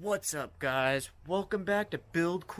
What's up, guys? Welcome back to Build Cool.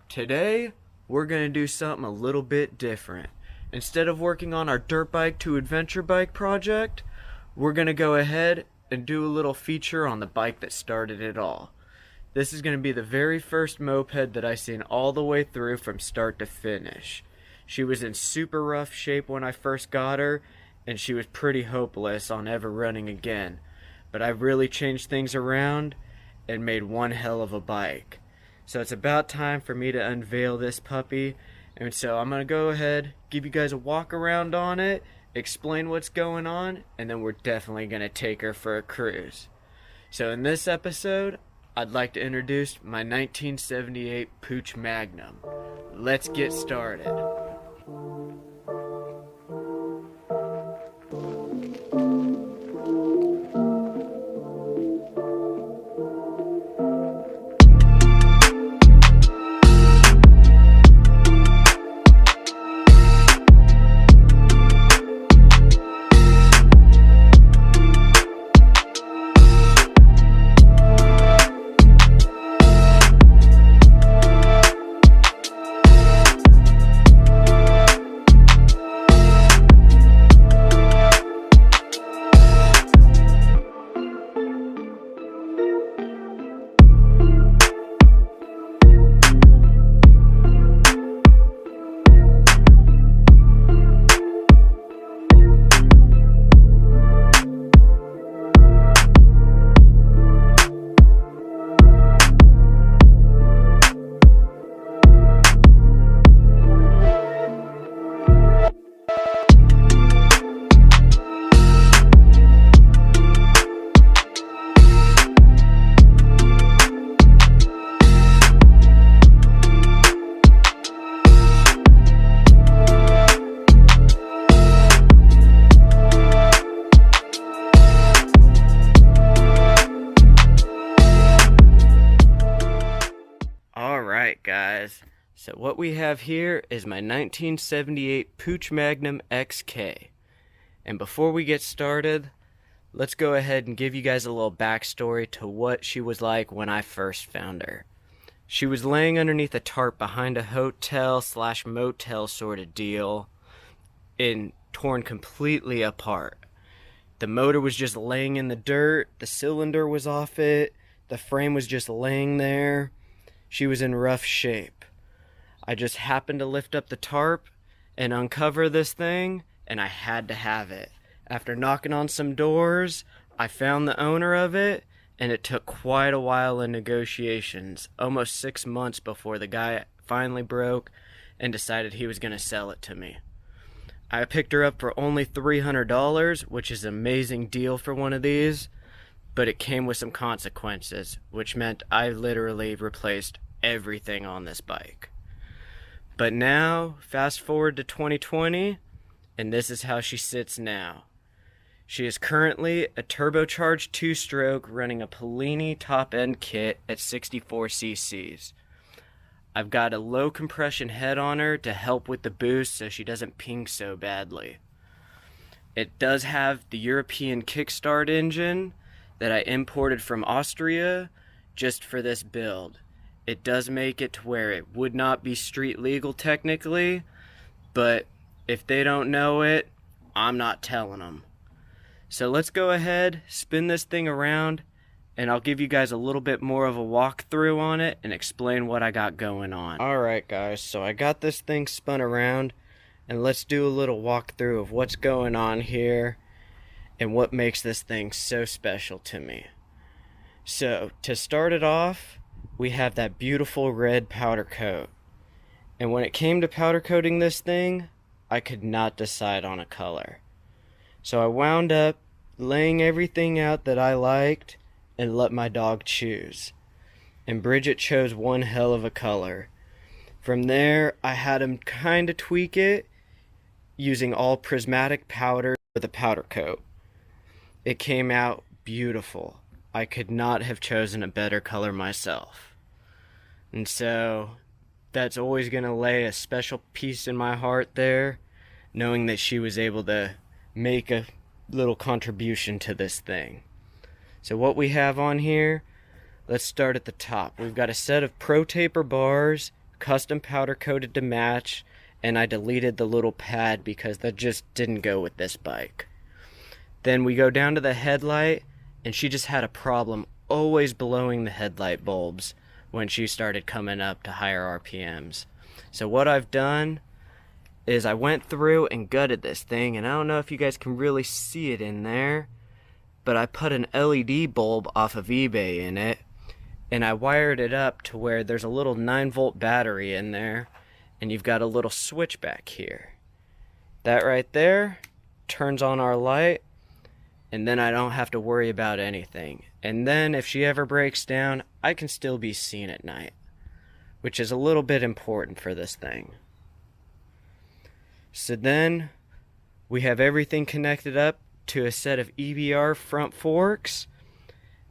Today, we're going to do something a little bit different. Instead of working on our dirt bike to adventure bike project, we're going to go ahead and do a little feature on the bike that started it all. This is going to be the very first moped that I seen all the way through from start to finish. She was in super rough shape when I first got her, and she was pretty hopeless on ever running again. But I really changed things around and made one hell of a bike. So it's about time for me to unveil this puppy. And so I'm going to go ahead, give you guys a walk around on it, explain what's going on, and then we're definitely going to take her for a cruise. So in this episode, I'd like to introduce my 1978 Puch Magnum. Let's get started. Alright guys, so what we have here is my 1978 Puch Magnum XK. And before we get started, let's go ahead and give you guys a little backstory to what she was like when I first found her. She was laying underneath a tarp behind a hotel/motel sort of deal and torn completely apart. The motor was just laying in the dirt, the cylinder was off it, the frame was just laying there. She was in rough shape. I just happened to lift up the tarp and uncover this thing, and I had to have it. After knocking on some doors, I found the owner of it, and it took quite a while in negotiations, almost 6 months before the guy finally broke and decided he was going to sell it to me. I picked her up for only $300, which is an amazing deal for one of these. But it came with some consequences, which meant I literally replaced everything on this bike. But now, fast forward to 2020, and this is how she sits now. She is currently a turbocharged 2-stroke running a Polini top-end kit at 64 cc's. I've got a low compression head on her to help with the boost so she doesn't ping so badly. It does have the European kickstart engine that I imported from Austria just for this build. It does make it to where it would not be street legal technically, but if they don't know it, I'm not telling them. So let's go ahead, spin this thing around, and I'll give you guys a little bit more of a walkthrough on it and explain what I got going on. Alright guys, so I got this thing spun around, and let's do a little walkthrough of what's going on here and what makes this thing so special to me. So, to start it off, we have that beautiful red powder coat. And when it came to powder coating this thing, I could not decide on a color. So I wound up laying everything out that I liked and let my dog choose. And Bridget chose one hell of a color. From there, I had him kind of tweak it using all prismatic powder with a powder coat. It came out beautiful. I could not have chosen a better color myself. And so, that's always going to lay a special piece in my heart there, knowing that she was able to make a little contribution to this thing. So what we have on here, Let's start at the top. We've got a set of Pro Taper bars, custom powder coated to match, and I deleted the little pad because that just didn't go with this bike. Then we go down to the headlight, and she just had a problem always blowing the headlight bulbs when she started coming up to higher RPMs. So what I've done is I went through and gutted this thing, and I don't know if you guys can really see it in there, but I put an LED bulb off of eBay in it, and I wired it up to where there's a little 9-volt battery in there, and you've got a little switch back here. That right there turns on our light, and then I don't have to worry about anything. And then if she ever breaks down, I can still be seen at night, which is a little bit important for this thing. So then we have everything connected up to a set of EBR front forks.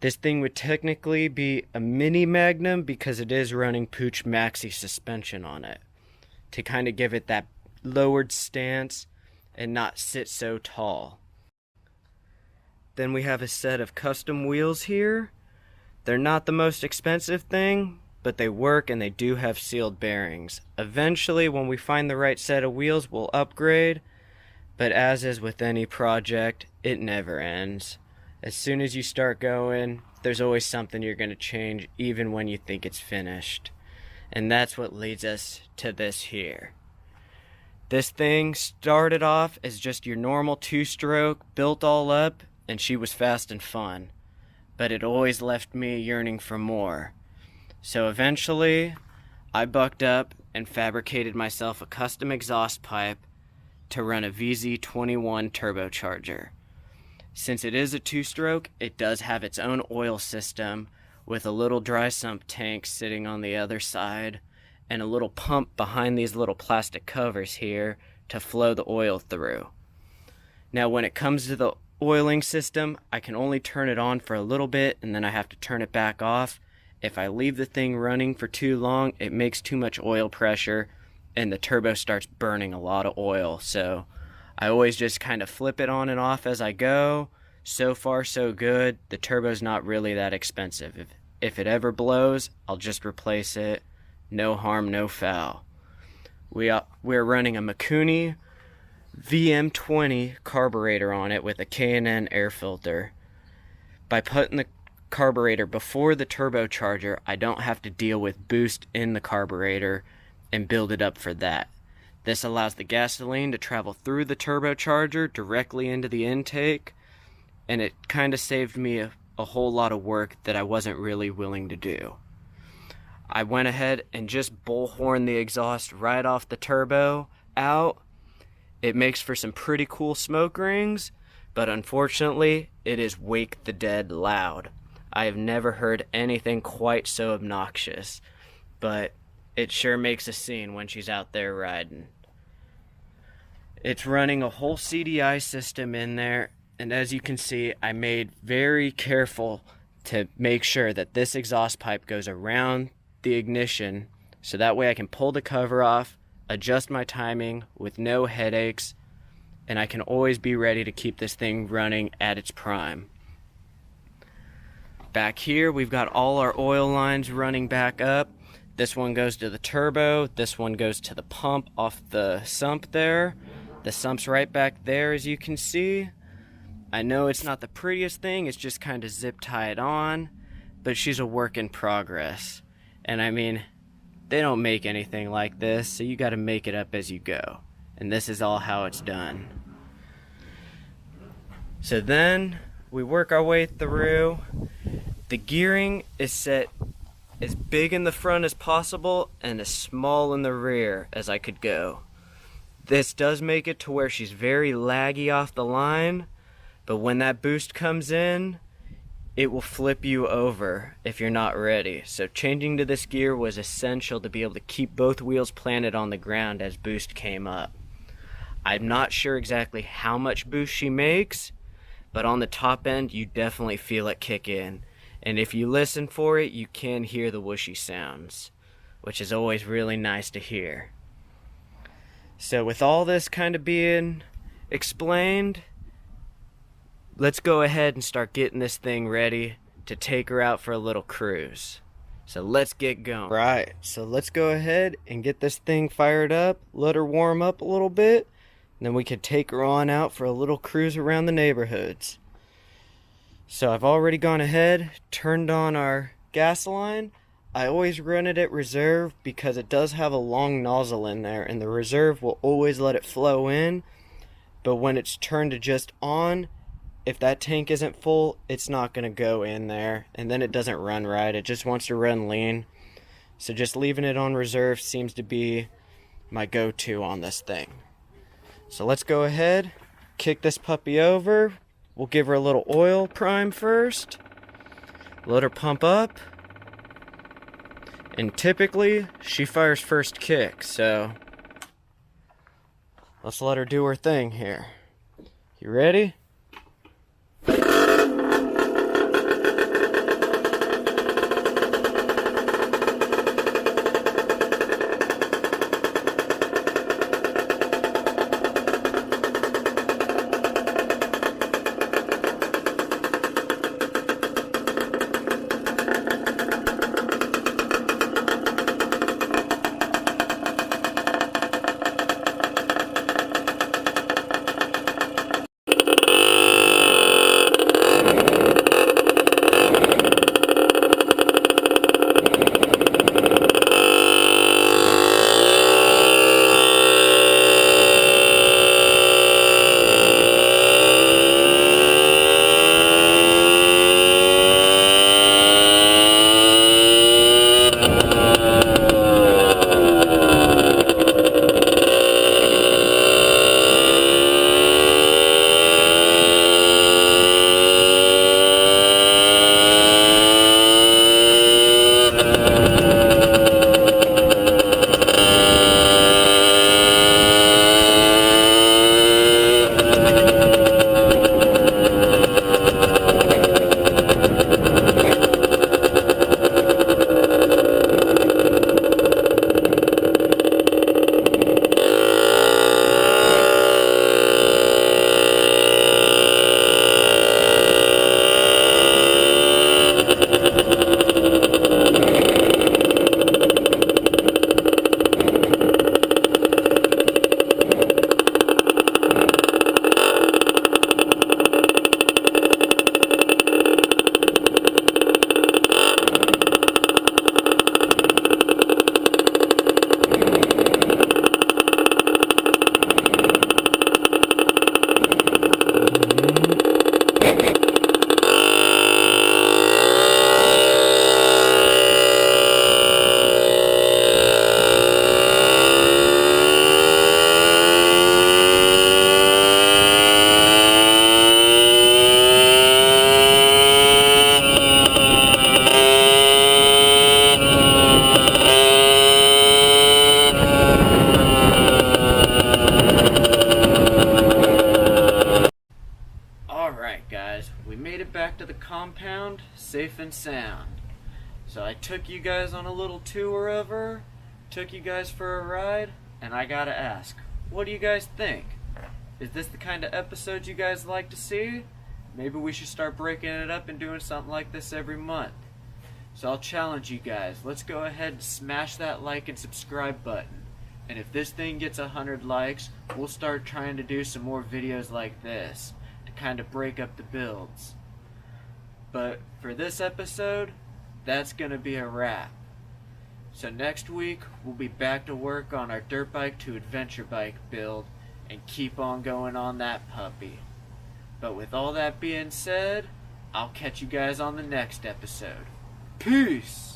This thing would technically be a mini Magnum because it is running Puch Maxi suspension on it to kind of give it that lowered stance and not sit so tall. Then we have a set of custom wheels here. They're not the most expensive thing, but they work and they do have sealed bearings. Eventually, when we find the right set of wheels, we'll upgrade, but as is with any project, it never ends. As soon as you start going, there's always something you're going to change, even when you think it's finished. And that's what leads us to this here. This thing started off as just your normal 2-stroke, built all up, and she was fast and fun. But it always left me yearning for more. So eventually, I bucked up and fabricated myself a custom exhaust pipe to run a VZ21 turbocharger. Since it is a 2-stroke, it does have its own oil system with a little dry sump tank sitting on the other side and a little pump behind these little plastic covers here to flow the oil through. Now when it comes to the oiling system, I can only turn it on for a little bit and then I have to turn it back off. If I leave the thing running for too long, it makes too much oil pressure and the turbo starts burning a lot of oil. So I always just kind of flip it on and off as I go. So far so good. The turbo's not really that expensive. If it ever blows, I'll just replace it. No harm, no foul. We're running a Mikuni VM20 carburetor on it with a K&N air filter. By putting the carburetor before the turbocharger, I don't have to deal with boost in the carburetor and build it up for that. This allows the gasoline to travel through the turbocharger directly into the intake, and it kind of saved me a whole lot of work that I wasn't really willing to do. I went ahead and just bullhorned the exhaust right off the turbo out. It makes for some pretty cool smoke rings, but unfortunately, it is wake the dead loud. I have never heard anything quite so obnoxious, but it sure makes a scene when she's out there riding. It's running a whole CDI system in there, and as you can see, I made very careful to make sure that this exhaust pipe goes around the ignition, so that way I can pull the cover off, adjust my timing with no headaches, and I can always be ready to keep this thing running at its prime. Back here, we've got all our oil lines running back up. This one goes to the turbo, this one goes to the pump off the sump there. The sump's right back there, as you can see. I know it's not the prettiest thing, it's just kind of zip tied on, but she's a work in progress. And I mean, they don't make anything like this, so you gotta make it up as you go. And this is all how it's done. So then, we work our way through. The gearing is set as big in the front as possible and as small in the rear as I could go. This does make it to where she's very laggy off the line, but when that boost comes in, it will flip you over if you're not ready. So changing to this gear was essential to be able to keep both wheels planted on the ground as boost came up. I'm not sure exactly how much boost she makes, but on the top end, you definitely feel it kick in. And if you listen for it, you can hear the whooshy sounds, which is always really nice to hear. So with all this kind of being explained, let's go ahead and start getting this thing ready to take her out for a little cruise. So let's get going. Right, so let's go ahead and get this thing fired up, let her warm up a little bit, and then we can take her on out for a little cruise around the neighborhoods. So I've already gone ahead, turned on our gas line. I always run it at reserve because it does have a long nozzle in there, and the reserve will always let it flow in. But when it's turned to just on, if that tank isn't full, it's not going to go in there, and then it doesn't run right. It just wants to run lean. So just leaving it on reserve seems to be my go-to on this thing. So let's go ahead, kick this puppy over. We'll give her a little oil prime first. Let her pump up. And typically, she fires first kick, so let's let her do her thing here. You ready? Back to the compound safe and sound. So I took you guys on a little tour of her, took you guys for a ride, and I gotta ask, what do you guys think? Is this the kind of episode you guys like to see? Maybe we should start breaking it up and doing something like this every month. So I'll challenge you guys, let's go ahead and smash that like and subscribe button. And if this thing gets 100 likes, we'll start trying to do some more videos like this to kind of break up the builds. But for this episode, that's going to be a wrap. So next week, we'll be back to work on our dirt bike to adventure bike build and keep on going on that puppy. But with all that being said, I'll catch you guys on the next episode. Peace!